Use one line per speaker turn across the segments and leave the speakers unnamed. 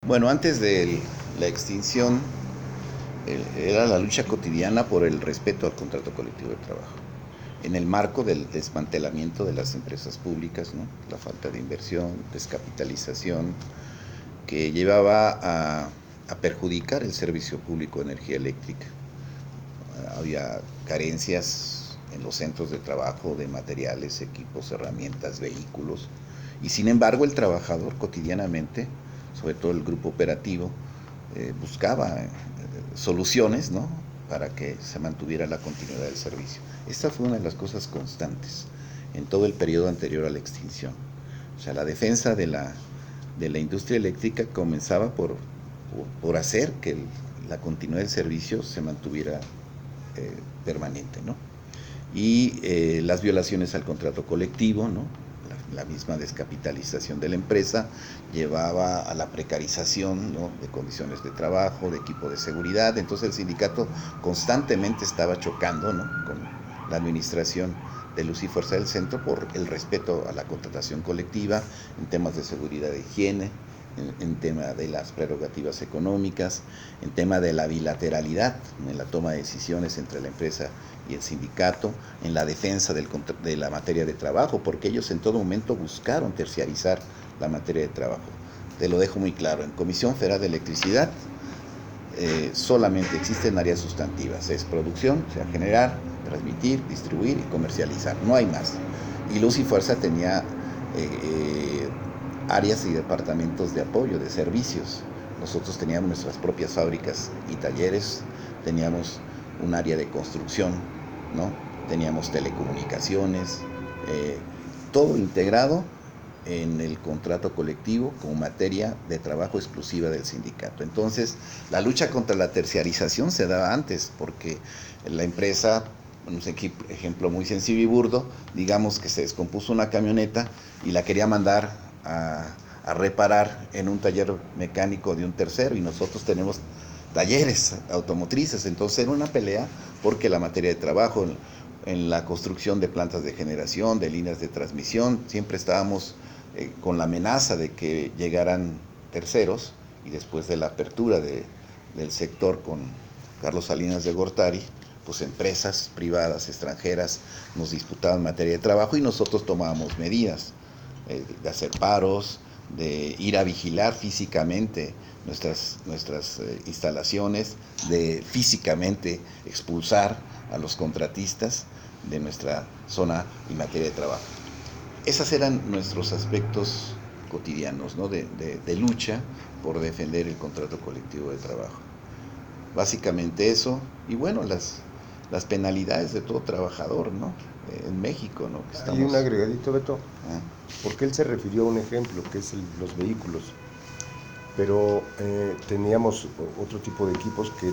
Bueno, antes de la extinción era la lucha cotidiana por el respeto al contrato colectivo de trabajo. En el marco del desmantelamiento de las empresas públicas, ¿no? La falta de inversión, descapitalización, que llevaba a perjudicar el servicio público de energía eléctrica. Había carencias en los centros de trabajo de materiales, equipos, herramientas, vehículos. Y sin embargo el trabajador cotidianamente, sobre todo el grupo operativo, buscaba soluciones, ¿no?, para que se mantuviera la continuidad del servicio. Esta fue una de las cosas constantes en todo el periodo anterior a la extinción. O sea, la defensa de la industria eléctrica comenzaba por hacer que la continuidad del servicio se mantuviera permanente, ¿no? Y las violaciones al contrato colectivo, ¿no? La misma descapitalización de la empresa llevaba a la precarización, ¿no?, de condiciones de trabajo, de equipo de seguridad. Entonces el sindicato constantemente estaba chocando, ¿no?, con la administración de Luz y Fuerza del Centro por el respeto a la contratación colectiva en temas de seguridad e higiene, en tema de las prerrogativas económicas, en tema de la bilateralidad en la toma de decisiones entre la empresa y el sindicato, en la defensa de la materia de trabajo, porque ellos en todo momento buscaron terciarizar la materia de trabajo. Te lo dejo muy claro, en Comisión Federal de Electricidad solamente existen áreas sustantivas, es producción, o sea, generar, transmitir, distribuir y comercializar, no hay más. Y Luz y Fuerza tenía áreas y departamentos de apoyo, de servicios. Nosotros teníamos nuestras propias fábricas y talleres, teníamos un área de construcción, ¿no? Teníamos telecomunicaciones, todo integrado en el contrato colectivo como materia de trabajo exclusiva del sindicato. Entonces, la lucha contra la terciarización se daba antes, porque la empresa, un ejemplo muy sencillo y burdo, digamos que se descompuso una camioneta y la quería mandar a reparar en un taller mecánico de un tercero, y nosotros tenemos talleres automotrices. Entonces era una pelea porque la materia de trabajo en la construcción de plantas de generación, de líneas de transmisión, siempre estábamos con la amenaza de que llegaran terceros, y después de la apertura del sector con Carlos Salinas de Gortari, pues empresas privadas extranjeras nos disputaban materia de trabajo y nosotros tomábamos medidas de hacer paros, de ir a vigilar físicamente nuestras instalaciones, de físicamente expulsar a los contratistas de nuestra zona y materia de trabajo. Esos eran nuestros aspectos cotidianos, ¿no?, de lucha por defender el contrato colectivo de trabajo. Básicamente eso, y bueno, las penalidades de todo trabajador, ¿no?, en México, ¿no?
Que estamos... Hay un agregadito, Beto, porque él se refirió a un ejemplo, que es los vehículos, pero teníamos otro tipo de equipos que,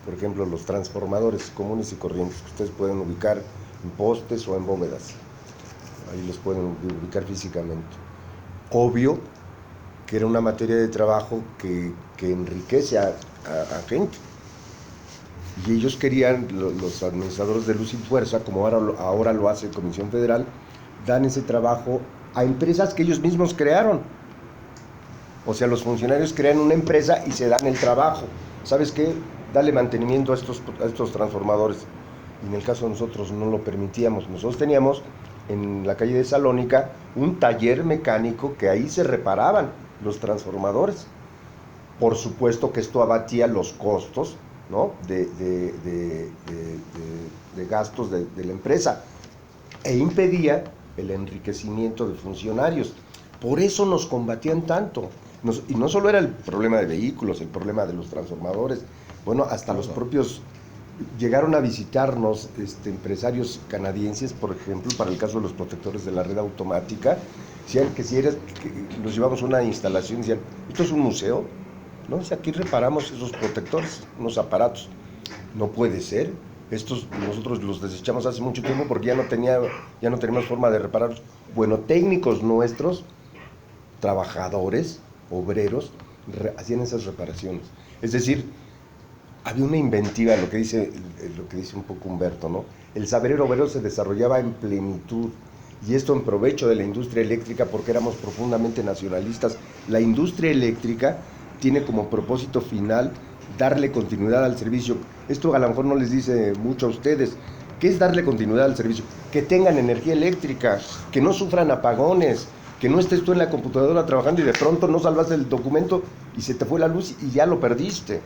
por ejemplo, los transformadores comunes y corrientes, que ustedes pueden ubicar en postes o en bóvedas, ahí los pueden ubicar físicamente. Obvio que era una materia de trabajo que enriquece a gente. Y ellos querían, los administradores de Luz y Fuerza, como ahora lo hace Comisión Federal, dan ese trabajo a empresas que ellos mismos crearon. O sea, los funcionarios crean una empresa y se dan el trabajo. ¿Sabes qué? Dale mantenimiento a estos transformadores. Y en el caso de nosotros no lo permitíamos. Nosotros teníamos en la calle de Salónica un taller mecánico que ahí se reparaban los transformadores. Por supuesto que esto abatía los costos, ¿no?, de gastos de la empresa, e impedía el enriquecimiento de funcionarios. Por eso nos combatían tanto. Y no solo era el problema de vehículos, el problema de los transformadores. Bueno, hasta los propios llegaron a visitarnos empresarios canadienses, por ejemplo, para el caso de los protectores de la red automática. Decían que si los llevamos a una instalación, decían, ¿esto es un museo? No, si aquí reparamos esos protectores, unos aparatos. No puede ser. Estos nosotros los desechamos hace mucho tiempo porque ya no teníamos forma de repararlos. Bueno, técnicos nuestros, trabajadores, obreros, hacían esas reparaciones. Es decir, había una inventiva, lo que dice un poco Humberto, ¿no? El saber obrero se desarrollaba en plenitud, y esto en provecho de la industria eléctrica, porque éramos profundamente nacionalistas. La industria eléctrica tiene como propósito final darle continuidad al servicio. Esto a lo mejor no les dice mucho a ustedes. ¿Qué es darle continuidad al servicio? Que tengan energía eléctrica, que no sufran apagones, que no estés tú en la computadora trabajando y de pronto no salvaste el documento y se te fue la luz y ya lo perdiste.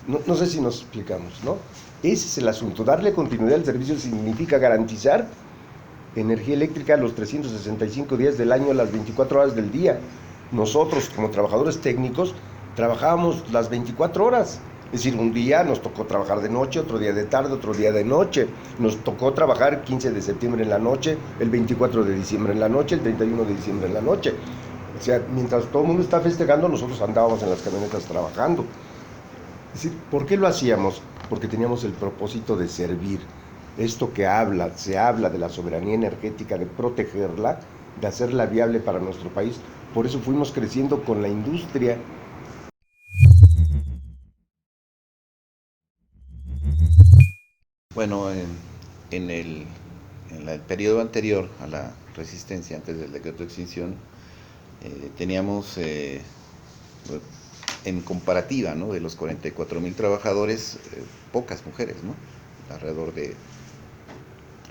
No sé si nos explicamos, ¿no? Ese es el asunto. Darle continuidad al servicio significa garantizar energía eléctrica los 365 días del año, las 24 horas del día. Nosotros, como trabajadores técnicos, trabajábamos las 24 horas. Es decir, un día nos tocó trabajar de noche, otro día de tarde, otro día de noche. Nos tocó trabajar 15 de septiembre en la noche, el 24 de diciembre en la noche, el 31 de diciembre en la noche. O sea, mientras todo el mundo está festejando, nosotros andábamos en las camionetas trabajando. Es decir, ¿por qué lo hacíamos? Porque teníamos el propósito de servir. Esto que se habla de la soberanía energética, de protegerla, de hacerla viable para nuestro país. Por eso fuimos creciendo con la industria.
Bueno, el periodo anterior a la resistencia, antes del decreto de extinción, teníamos en comparativa, ¿no?, de los 44,000 trabajadores, pocas mujeres, ¿no? Alrededor de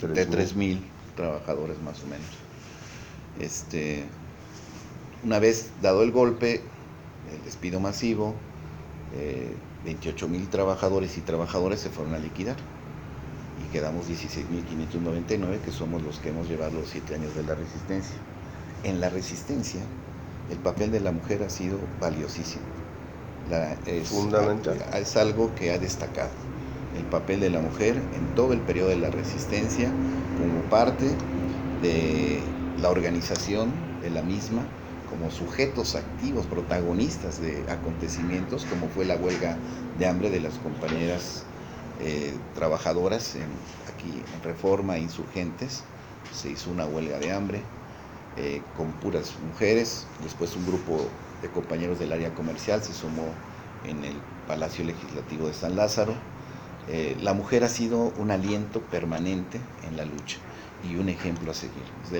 3,000 trabajadores más o menos. Una vez dado el golpe, el despido masivo, 28,000 trabajadores y trabajadoras se fueron a liquidar y quedamos 16,599, que somos los que hemos llevado los 7 años de la resistencia. En la resistencia, el papel de la mujer ha sido valiosísimo.
Fundamental.
Es algo que ha destacado el papel de la mujer en todo el periodo de la resistencia como parte de la organización de la misma, como sujetos activos, protagonistas de acontecimientos como fue la huelga de hambre de las compañeras trabajadoras aquí en Reforma, Insurgentes. Se hizo una huelga de hambre con puras mujeres. Después un grupo de compañeros del área comercial se sumó en el Palacio Legislativo de San Lázaro. La mujer ha sido un aliento permanente en la lucha y un ejemplo a seguir. Es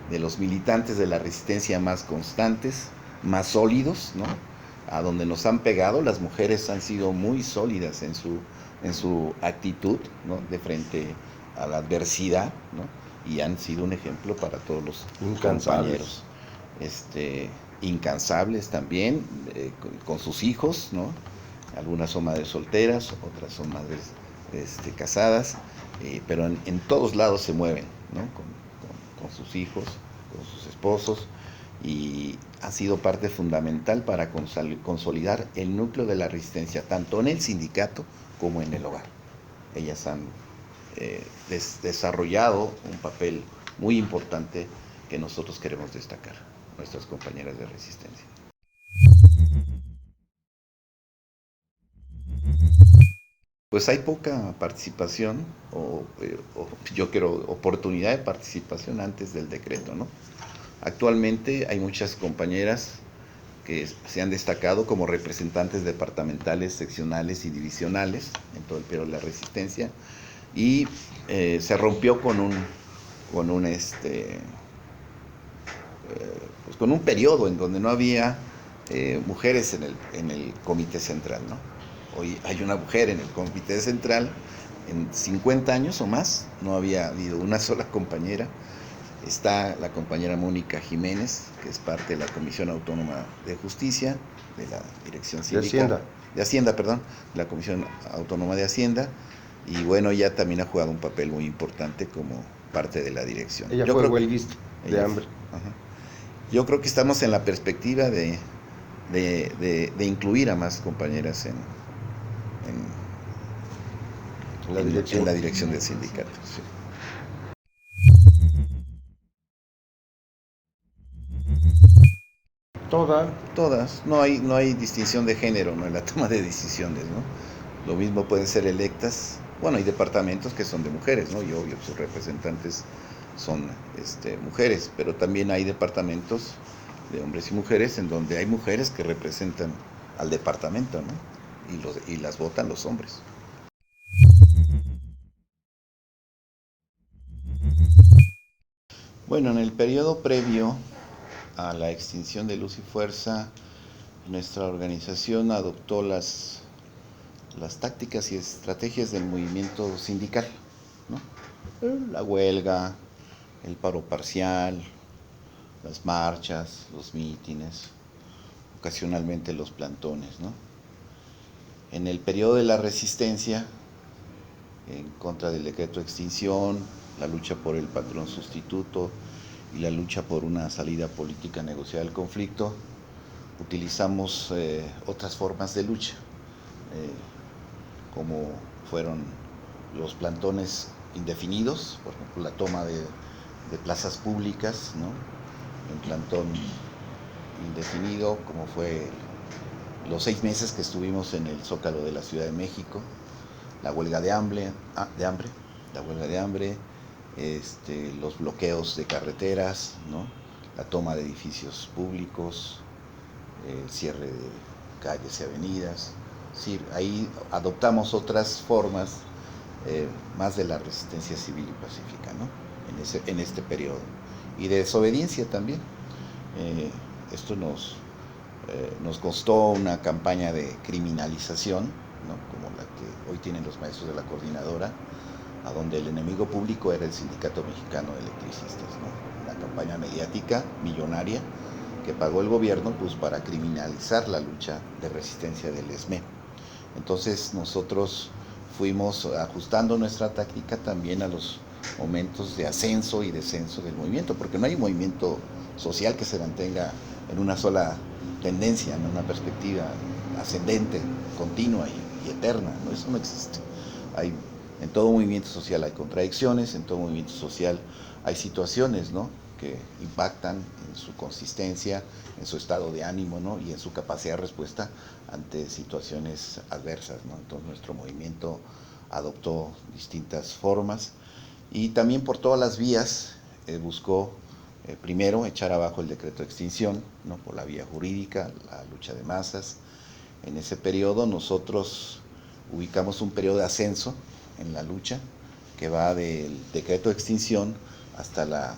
de los militantes de la resistencia más constantes, más sólidos, ¿no? A donde nos han pegado, las mujeres han sido muy sólidas en su actitud, ¿no?, de frente a la adversidad, ¿no?, y han sido un ejemplo para todos los compañeros. Incansables también, con sus hijos, ¿no? Algunas son madres solteras, otras son madres casadas, pero en todos lados se mueven, ¿no?, con sus hijos, con sus esposos, y ha sido parte fundamental para consolidar el núcleo de la resistencia, tanto en el sindicato como en el hogar. Ellas han desarrollado un papel muy importante que nosotros queremos destacar, nuestras compañeras de resistencia. Pues hay poca participación, o yo quiero oportunidad de participación antes del decreto, ¿no? Actualmente hay muchas compañeras que se han destacado como representantes departamentales, seccionales y divisionales en todo el periodo de la resistencia, y se rompió con un periodo en donde no había mujeres en el comité central, ¿no? Hoy hay una mujer en el comité central. En 50 años o más no había habido una sola compañera. Está la compañera Mónica Jiménez, que es parte de la Comisión Autónoma de Justicia, de la Dirección Sindical. De Hacienda, perdón, la Comisión Autónoma de Hacienda. Y bueno, ella también ha jugado un papel muy importante como parte de la dirección.
Ella fue huelguista de hambre.
Ajá. Yo creo que estamos en la perspectiva de incluir a más compañeras en la dirección del sindicato. Sí. Todas. No hay distinción de género, ¿no?, en la toma de decisiones, ¿no? Lo mismo pueden ser electas. Bueno, hay departamentos que son de mujeres, ¿no?, y obvio sus representantes son mujeres, pero también hay departamentos de hombres y mujeres en donde hay mujeres que representan al departamento, ¿no?, y las votan los hombres. Bueno, en el periodo previo a la extinción de Luz y Fuerza, nuestra organización adoptó las tácticas y estrategias del movimiento sindical, ¿no? La huelga, el paro parcial, las marchas, los mítines, ocasionalmente los plantones, ¿no? En el periodo de la resistencia, en contra del decreto de extinción, la lucha por el patrón sustituto y la lucha por una salida política negociada del conflicto, utilizamos otras formas de lucha, como fueron los plantones indefinidos, por ejemplo la toma de plazas públicas, ¿no? Un plantón indefinido, como fue los 6 meses que estuvimos en el Zócalo de la Ciudad de México, la huelga de hambre, los bloqueos de carreteras, ¿no? La toma de edificios públicos, el cierre de calles y avenidas. Sí, ahí adoptamos otras formas más de la resistencia civil y pacífica, ¿no? En este periodo. Y de desobediencia también. Esto nos costó una campaña de criminalización, ¿no? Como la que hoy tienen los maestros de la coordinadora, a donde el enemigo público era el Sindicato Mexicano de Electricistas, ¿no? Una campaña mediática millonaria que pagó el gobierno pues, para criminalizar la lucha de resistencia del ESME. Entonces nosotros fuimos ajustando nuestra táctica también a los momentos de ascenso y descenso del movimiento, porque no hay un movimiento social que se mantenga en una sola tendencia, en una perspectiva ascendente, continua y eterna, ¿no? Eso no existe. En todo movimiento social hay contradicciones, en todo movimiento social hay situaciones, ¿no? Que impactan en su consistencia, en su estado de ánimo, ¿no? Y en su capacidad de respuesta ante situaciones adversas, ¿no? Entonces nuestro movimiento adoptó distintas formas y también por todas las vías buscó primero echar abajo el decreto de extinción, ¿no? Por la vía jurídica, la lucha de masas. En ese periodo nosotros ubicamos un periodo de ascenso en la lucha que va del decreto de extinción hasta la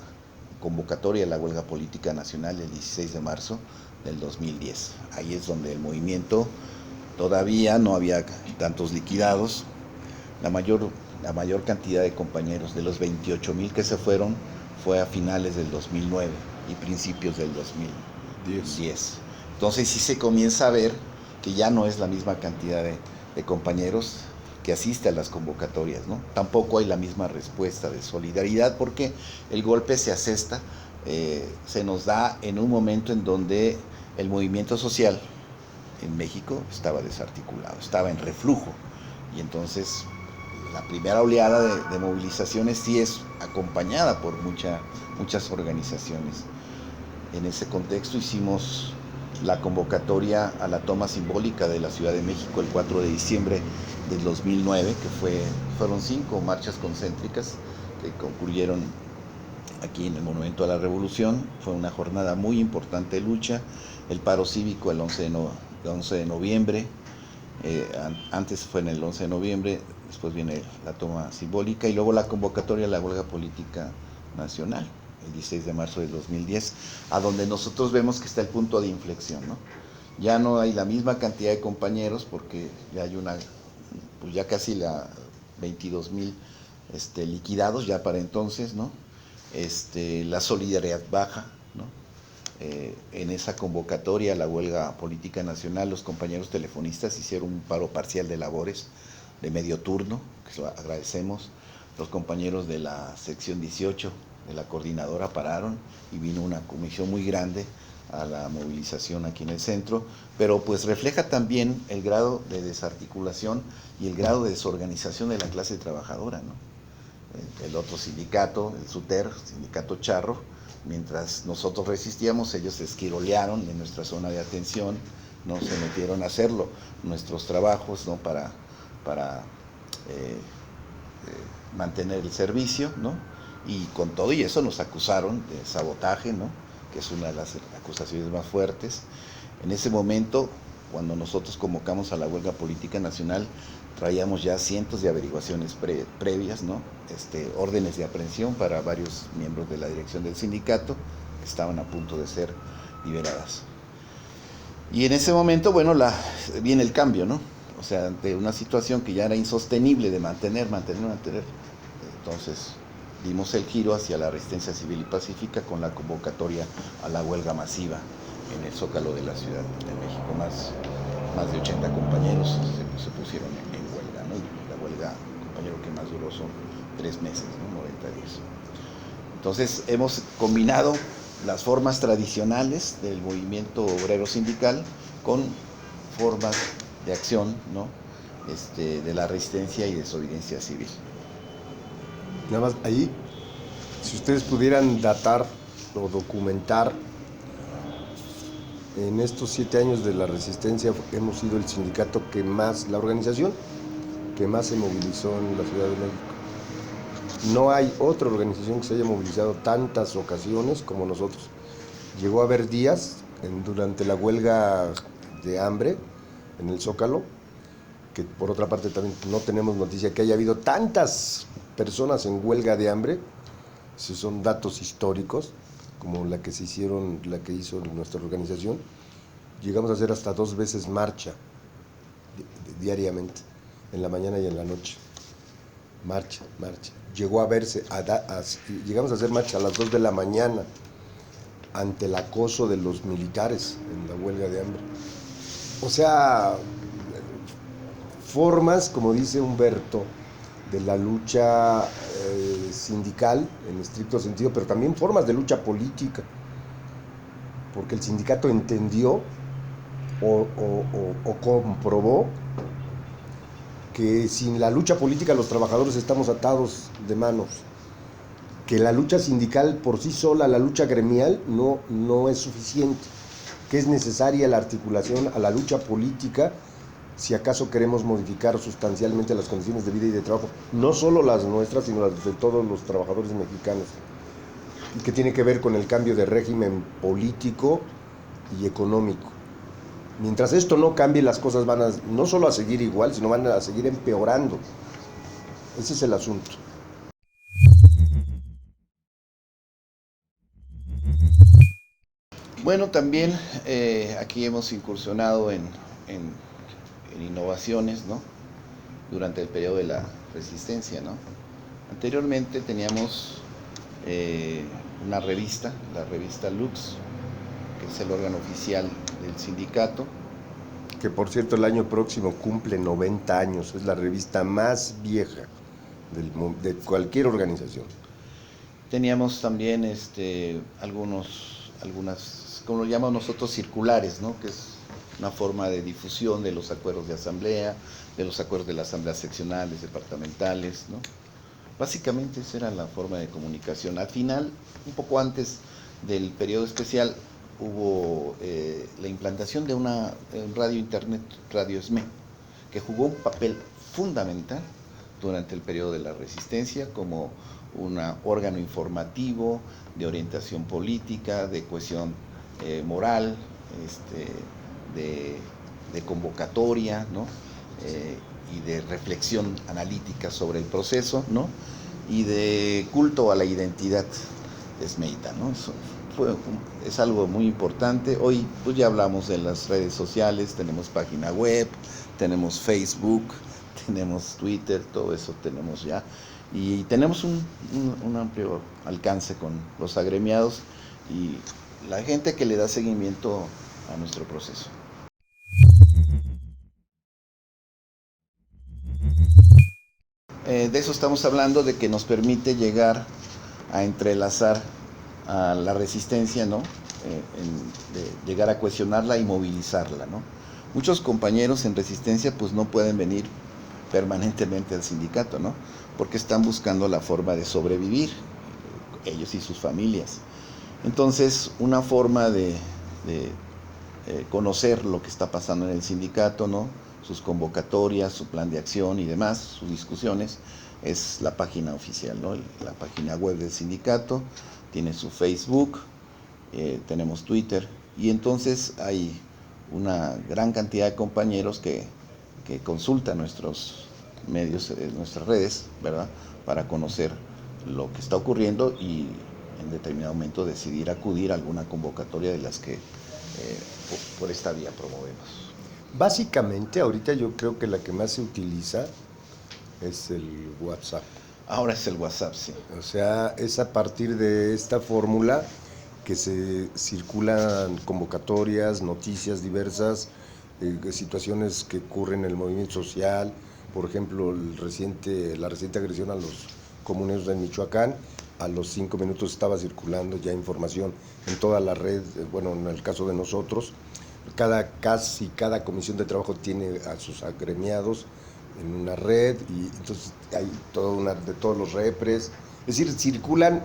convocatoria de la huelga política nacional el 16 de marzo del 2010. Ahí es donde el movimiento todavía no había tantos liquidados. La mayor cantidad de compañeros, de los 28,000 que se fueron, fue a finales del 2009 y principios del 2010. Entonces sí se comienza a ver que ya no es la misma cantidad de compañeros que asiste a las convocatorias, ¿no? Tampoco hay la misma respuesta de solidaridad porque el golpe se asesta, se nos da en un momento en donde el movimiento social en México estaba desarticulado, estaba en reflujo, y entonces la primera oleada de movilizaciones sí es acompañada por muchas organizaciones. En ese contexto hicimos la convocatoria a la toma simbólica de la Ciudad de México el 4 de diciembre del 2009, que fueron 5 marchas concéntricas que concluyeron aquí en el Monumento a la Revolución. Fue una jornada muy importante de lucha. El paro cívico el 11 de noviembre, antes fue en el 11 de noviembre, después viene la toma simbólica y luego la convocatoria a la huelga política nacional el 16 de marzo del 2010, a donde nosotros vemos que está el punto de inflexión, ¿no? Ya no hay la misma cantidad de compañeros porque ya hay pues ya casi 22,000 liquidados ya para entonces, ¿no? La solidaridad baja, ¿no? En esa convocatoria a la huelga política nacional, los compañeros telefonistas hicieron un paro parcial de labores de medio turno, que lo agradecemos. Los compañeros de la sección 18 de la coordinadora pararon y vino una comisión muy grande a la movilización aquí en el centro, pero pues refleja también el grado de desarticulación y el grado de desorganización de la clase trabajadora, ¿no? El otro sindicato, el SUTER, sindicato charro, mientras nosotros resistíamos, ellos se esquirolearon en nuestra zona de atención, no se metieron a hacerlo, nuestros trabajos, ¿no? para mantener el servicio, ¿no? Y con todo y eso nos acusaron de sabotaje, ¿no? Que es una de las acusaciones más fuertes. En ese momento, cuando nosotros convocamos a la huelga política nacional, traíamos ya cientos de averiguaciones previas, ¿no? Órdenes de aprehensión para varios miembros de la dirección del sindicato que estaban a punto de ser liberadas. Y en ese momento, bueno, viene el cambio, ¿no? O sea, de una situación que ya era insostenible de mantener. Entonces, dimos el giro hacia la resistencia civil y pacífica con la convocatoria a la huelga masiva en el Zócalo de la Ciudad de México. Más de 80 compañeros se pusieron en huelga, ¿no? Y la huelga, compañero, que más duró son 3 meses, ¿no? 90 días. Entonces, hemos combinado las formas tradicionales del movimiento obrero sindical con formas de acción, ¿no? De la resistencia y desobediencia civil.
Nada más ahí, si ustedes pudieran datar o documentar, en estos 7 años de la resistencia hemos sido el sindicato que más, la organización que más se movilizó en la Ciudad de México. No hay otra organización que se haya movilizado tantas ocasiones como nosotros. Llegó a haber días durante la huelga de hambre en el Zócalo, que por otra parte también no tenemos noticia que haya habido tantas personas en huelga de hambre. Si son datos históricos, como la que hizo nuestra organización. Llegamos a hacer hasta 2 veces marcha diariamente, en la mañana y en la noche. Marcha. Llegó a verse, llegamos a hacer marcha a las 2 de la mañana ante el acoso de los militares en la huelga de hambre. O sea, formas, como dice Humberto, de la lucha sindical en estricto sentido, pero también formas de lucha política, porque el sindicato entendió o comprobó que sin la lucha política los trabajadores estamos atados de manos, que la lucha sindical por sí sola, la lucha gremial, no es suficiente, que es necesaria la articulación a la lucha política si acaso queremos modificar sustancialmente las condiciones de vida y de trabajo, no solo las nuestras, sino las de todos los trabajadores mexicanos, y que tiene que ver con el cambio de régimen político y económico. Mientras esto no cambie, las cosas van no solo a seguir igual, sino van a seguir empeorando. Ese es el asunto.
Bueno, también aquí hemos incursionado en innovaciones, ¿no? Durante el periodo de la resistencia, ¿no? Anteriormente teníamos una revista, la revista Lux, que es el órgano oficial del sindicato.
Que por cierto el año próximo cumple 90 años, es la revista más vieja de cualquier organización.
Teníamos también algunas, como lo llamamos nosotros, circulares, ¿no? Que es una forma de difusión de los acuerdos de asamblea, de los acuerdos de las asambleas seccionales, departamentales, ¿no? Básicamente esa era la forma de comunicación. Al final, un poco antes del periodo especial, hubo la implantación de un radio internet, Radio SME, que jugó un papel fundamental durante el periodo de la resistencia como un órgano informativo, de orientación política, de cohesión moral, de convocatoria, ¿no? Y de reflexión analítica sobre el proceso, ¿no? Y de culto a la identidad esmeita, ¿no? Eso es algo muy importante. Hoy pues ya hablamos de las redes sociales, tenemos página web, tenemos Facebook, tenemos Twitter, todo eso tenemos ya. Y tenemos un amplio alcance con los agremiados y la gente que le da seguimiento a nuestro proceso. De eso estamos hablando, de que nos permite llegar a entrelazar a la resistencia, ¿no? De llegar a cuestionarla y movilizarla, ¿no? Muchos compañeros en resistencia pues no pueden venir permanentemente al sindicato, ¿no? Porque están buscando la forma de sobrevivir, ellos y sus familias. Entonces, una forma de conocer lo que está pasando en el sindicato, ¿no? Sus convocatorias, su plan de acción y demás, sus discusiones, es la página oficial, ¿no? La página web del sindicato, tiene su Facebook, tenemos Twitter, y entonces hay una gran cantidad de compañeros que consultan nuestros medios, nuestras redes, ¿verdad? Para conocer lo que está ocurriendo y en determinado momento decidir acudir a alguna convocatoria de las que por esta vía promovemos.
Básicamente, ahorita yo creo que la que más se utiliza es el WhatsApp.
Ahora es el WhatsApp, sí.
O sea, es a partir de esta fórmula que se circulan convocatorias, noticias diversas, situaciones que ocurren en el movimiento social, por ejemplo, la reciente agresión a los comuneros de Michoacán. A los 5 minutos estaba circulando ya información en toda la red, bueno, en el caso de nosotros, casi cada comisión de trabajo tiene a sus agremiados en una red, y entonces hay de todos los repres, es decir, circulan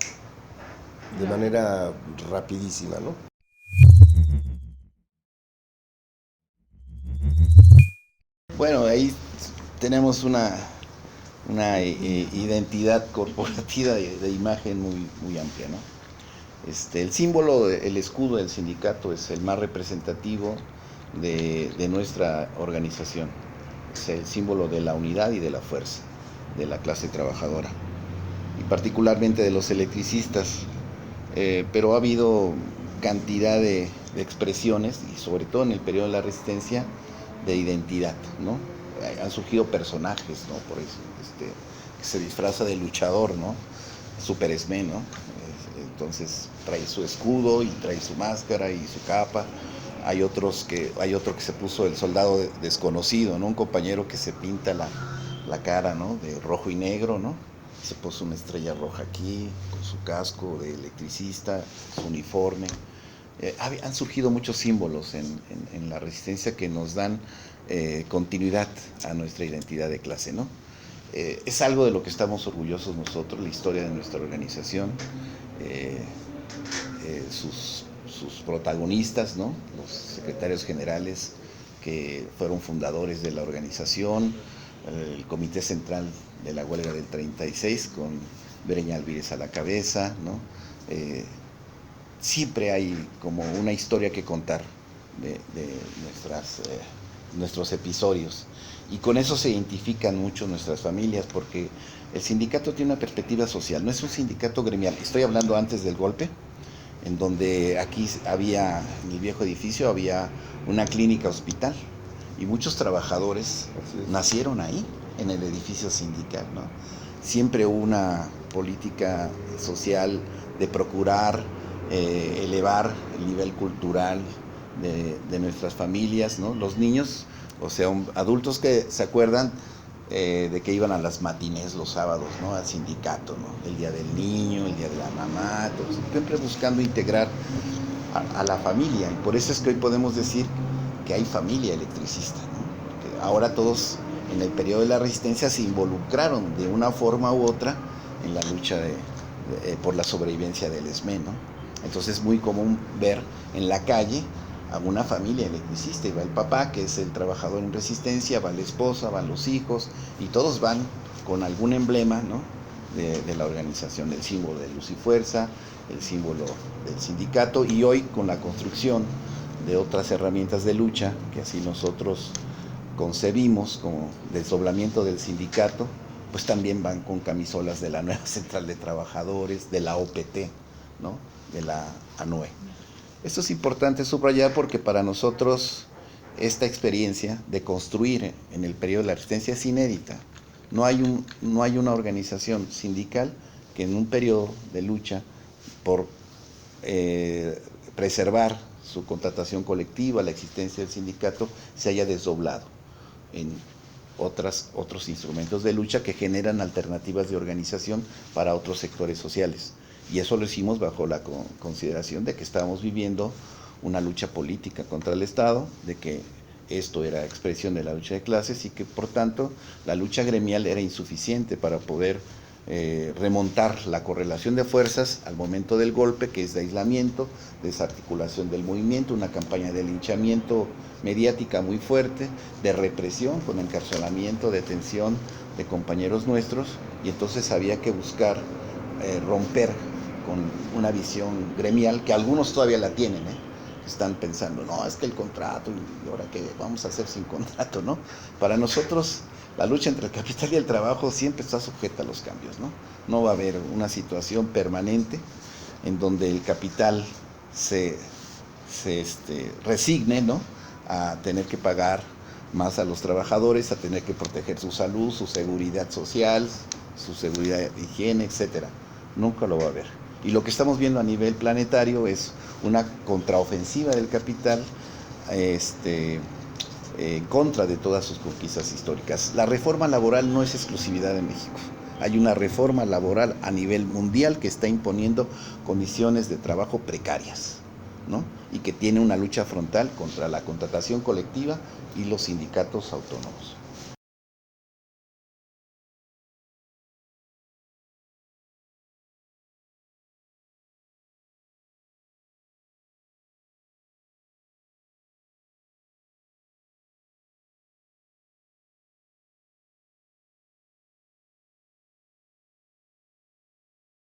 de manera rapidísima, ¿no?
Bueno, ahí tenemos una identidad corporativa de imagen muy amplia, ¿no? El símbolo, el escudo del sindicato es el más representativo de nuestra organización. Es el símbolo de la unidad y de la fuerza de la clase trabajadora, y particularmente de los electricistas. Pero ha habido cantidad de expresiones, y sobre todo en el periodo de la resistencia, de identidad, ¿no? Han surgido personajes, ¿no? Por eso, que se disfraza de luchador, ¿no? Super Esme, ¿no? Entonces trae su escudo y trae su máscara y su capa. Hay otro que se puso el soldado desconocido, ¿no? Un compañero que se pinta la cara, ¿no? De rojo y negro, ¿no? Se puso una estrella roja aquí, con su casco de electricista, su uniforme. Han surgido muchos símbolos en la resistencia que nos dan continuidad a nuestra identidad de clase, ¿no? Es algo de lo que estamos orgullosos nosotros, la historia de nuestra organización, sus protagonistas, ¿no? Los secretarios generales que fueron fundadores de la organización, el comité central de la huelga del 36 con Bereña Alvírez a la cabeza, ¿no? Siempre hay como una historia que contar de nuestros episodios, y con eso se identifican mucho nuestras familias, porque el sindicato tiene una perspectiva social, no es un sindicato gremial. Estoy hablando antes del golpe, en donde aquí en el viejo edificio había una clínica hospital, y muchos trabajadores nacieron ahí, en el edificio sindical, ¿no? Siempre hubo una política social de procurar elevar el nivel cultural de nuestras familias, ¿no? Los niños, o sea, adultos que se acuerdan de que iban a las matinés los sábados, ¿no? Al sindicato, ¿no? El día del niño, el día de la mamá, todos, siempre buscando integrar a la familia, y por eso es que hoy podemos decir que hay familia electricista, ¿no? Que ahora todos en el periodo de la resistencia se involucraron de una forma u otra en la lucha por la sobrevivencia del ESME, ¿no? Entonces es muy común ver en la calle a una familia electricista, y va el papá, que es el trabajador en resistencia, va la esposa, van los hijos, y todos van con algún emblema, ¿no? de la organización, el símbolo de luz y fuerza, el símbolo del sindicato, y hoy con la construcción de otras herramientas de lucha, que así nosotros concebimos como desdoblamiento del sindicato, pues también van con camisolas de la nueva Central de Trabajadores, de la OPT, ¿no? De la ANOE. Esto es importante subrayar, porque para nosotros esta experiencia de construir en el periodo de la resistencia es inédita. No hay una organización sindical que en un periodo de lucha por preservar su contratación colectiva, la existencia del sindicato, se haya desdoblado en otros instrumentos de lucha que generan alternativas de organización para otros sectores sociales. Y eso lo hicimos bajo la consideración de que estábamos viviendo una lucha política contra el Estado, de que esto era expresión de la lucha de clases, y que por tanto la lucha gremial era insuficiente para poder remontar la correlación de fuerzas al momento del golpe, que es de aislamiento, desarticulación del movimiento, una campaña de linchamiento mediática muy fuerte, de represión con encarcelamiento, detención de compañeros nuestros, y entonces había que buscar romper con una visión gremial que algunos todavía la tienen, están pensando, no, es que el contrato, y ahora qué vamos a hacer sin contrato, ¿no? Para nosotros la lucha entre el capital y el trabajo siempre está sujeta a los cambios, ¿no? No va a haber una situación permanente en donde el capital se resigne, ¿no?, a tener que pagar más a los trabajadores, a tener que proteger su salud, su seguridad social, su seguridad de higiene, etcétera. Nunca lo va a haber. Y lo que estamos viendo a nivel planetario es una contraofensiva del capital en contra de todas sus conquistas históricas. La reforma laboral no es exclusividad de México. Hay una reforma laboral a nivel mundial que está imponiendo condiciones de trabajo precarias, ¿no?, y que tiene una lucha frontal contra la contratación colectiva y los sindicatos autónomos.